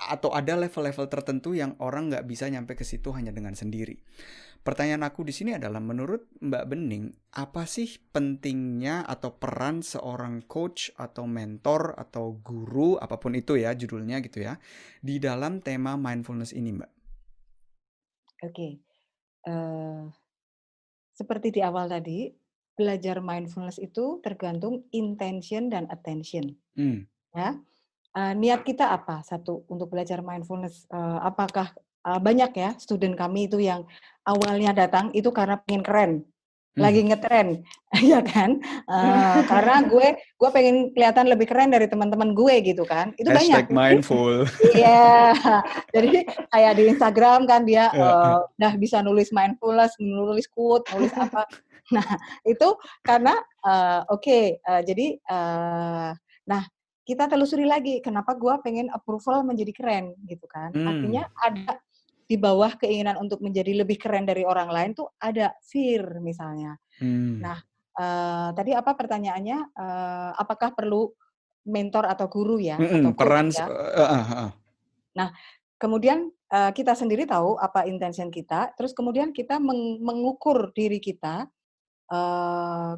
atau ada level-level tertentu yang orang nggak bisa nyampe ke situ hanya dengan sendiri. Pertanyaan aku di sini adalah, menurut Mbak Bening, apa sih pentingnya atau peran seorang coach atau mentor atau guru, apapun itu ya judulnya gitu ya, di dalam tema mindfulness ini, Mbak? Oke, eee, seperti di awal tadi, belajar mindfulness itu tergantung intention dan attention, Hmm. ya. Niat kita apa? Satu, untuk belajar mindfulness, apakah banyak ya student kami itu yang awalnya datang itu karena pengen keren, Hmm. lagi ngetren, ya kan? Karena gue pengen kelihatan lebih keren dari teman-teman gue gitu kan, itu banyak. Hashtag mindful. Iya, jadi kayak di Instagram kan dia, Ya. udah bisa nulis mindfulness, nulis quote, nulis apa. Nah, itu karena, oke, jadi, nah kita telusuri lagi, kenapa gua pengen approval menjadi keren gitu kan. Hmm. Artinya ada di bawah keinginan untuk menjadi lebih keren dari orang lain tuh ada fear misalnya. Hmm. Nah, tadi apa pertanyaannya, apakah perlu mentor atau guru ya, atau coach Peran ya? Nah, kemudian, kita sendiri tahu apa intention kita, terus kemudian kita mengukur diri kita,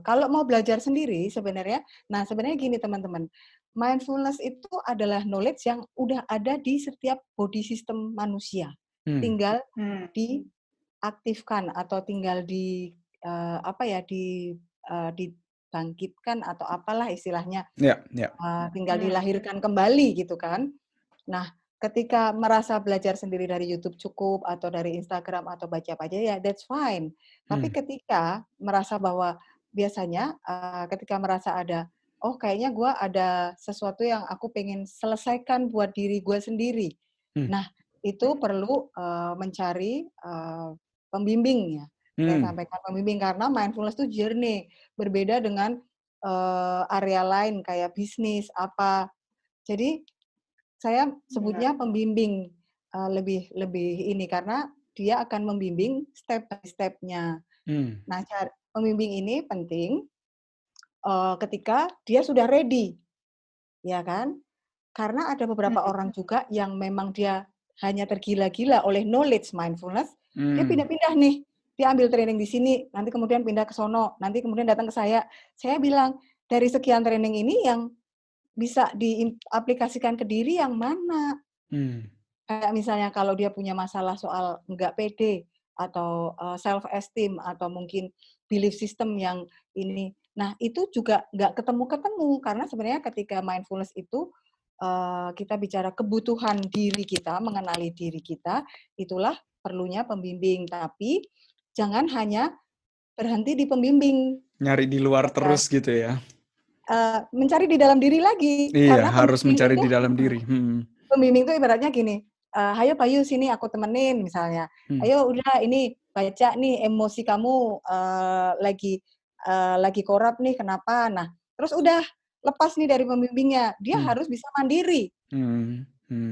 kalau mau belajar sendiri sebenarnya, nah sebenarnya gini teman-teman, mindfulness itu adalah knowledge yang udah ada di setiap body system manusia. Hmm. Tinggal diaktifkan atau tinggal apa ya, dibangkitkan atau apalah istilahnya, Ya, ya. tinggal dilahirkan kembali gitu kan. Nah, ketika merasa belajar sendiri dari YouTube cukup atau dari Instagram atau baca apa aja ya that's fine. Tapi Hmm. ketika merasa bahwa biasanya, ketika merasa ada, "Oh kayaknya gue ada sesuatu yang aku pengen selesaikan buat diri gue sendiri." Hmm. Nah, itu perlu, mencari, pembimbing ya. Saya Hmm. sampaikan pembimbing karena mindfulness itu journey, berbeda dengan, area lain kayak bisnis, apa. Jadi saya sebutnya pembimbing, lebih lebih ini, karena dia akan membimbing step by step-nya. Hmm. Nah, pembimbing ini penting, ketika dia sudah ready, ya kan? Karena ada beberapa orang juga yang memang dia hanya tergila-gila oleh knowledge mindfulness, dia Hmm. pindah-pindah nih, dia ambil training di sini, nanti kemudian pindah ke sono, nanti kemudian datang ke saya. Saya bilang, "Dari sekian training ini yang bisa diaplikasikan ke diri yang mana?" Hmm. Kayak misalnya kalau dia punya masalah soal nggak pede atau, self esteem atau mungkin belief system yang ini. Nah, itu juga nggak ketemu-ketemu karena sebenarnya ketika mindfulness itu, kita bicara kebutuhan diri kita, mengenali diri kita, itulah perlunya pembimbing. Tapi jangan hanya berhenti di pembimbing, Nyari di luar ya kan? terus gitu ya. Mencari di dalam diri lagi, Iya, karena harus pembimbing mencari itu di dalam diri. Hmm. pembimbing tuh ibaratnya gini, "Hayo Bayu sini aku temenin," misalnya. Hmm. "Ayo udah ini baca nih emosi kamu, lagi korup nih kenapa?" Nah, terus udah lepas nih dari pembimbingnya, dia Hmm. harus bisa mandiri, Hmm.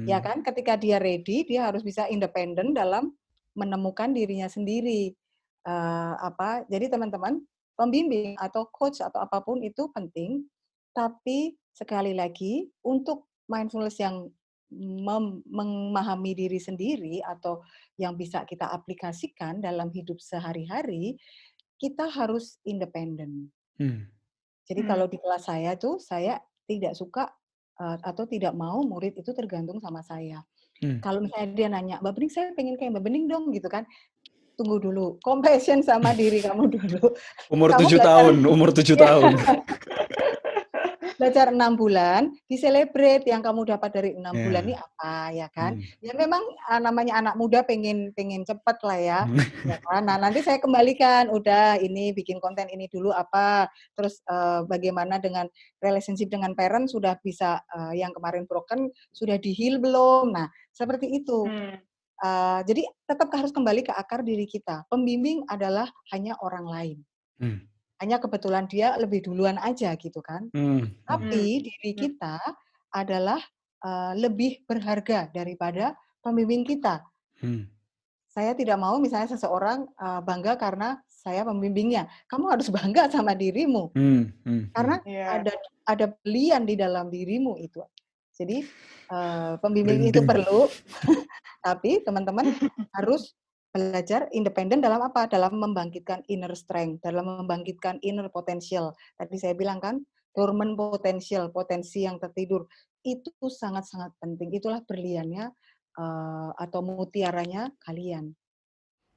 ya Hmm. kan? Ketika dia ready, dia harus bisa independen dalam menemukan dirinya sendiri. Jadi teman-teman, pembimbing atau coach atau apapun itu penting, tapi sekali lagi untuk mindfulness yang memahami diri sendiri atau yang bisa kita aplikasikan dalam hidup sehari-hari, kita harus independen. Hmm. Jadi kalau di kelas saya tuh, saya tidak suka, atau tidak mau murid itu tergantung sama saya. Hmm. Kalau misalnya dia nanya, "Mbak Bening, saya pengen kayak Mbak Bening dong," gitu kan. Tunggu dulu, compassion sama diri kamu dulu. Umur Kamu 7 belajar tahun, umur 7 ya, tahun. belajar 6 bulan, di-celebrate yang kamu dapat dari 6 bulan ini Ya. apa, ya kan. Hmm. Ya memang, namanya anak muda pengen pengen cepet lah Hmm. ya kan. Nah nanti saya kembalikan, udah ini bikin konten ini dulu apa, terus, bagaimana dengan relationship dengan parent sudah bisa, yang kemarin broken sudah di-heal belum? Nah seperti itu. Jadi tetap harus kembali ke akar diri kita. Pembimbing adalah hanya orang lain. Hmm. Hanya kebetulan dia lebih duluan aja gitu kan. Hmm. Hmm. Tapi diri kita adalah, lebih berharga daripada pembimbing kita. Hmm. Saya tidak mau misalnya seseorang, bangga karena saya pembimbingnya. Kamu harus bangga sama dirimu, Hmm. Hmm. Hmm. karena ada ada belian di dalam dirimu itu. Jadi, pembimbing itu Merinding. perlu, tapi teman-teman harus belajar independen dalam apa? Dalam membangkitkan inner strength, dalam membangkitkan inner potential. Tadi saya bilang kan, dormant potential, potensi yang tertidur, itu sangat-sangat penting. Itulah berliannya, atau mutiaranya kalian.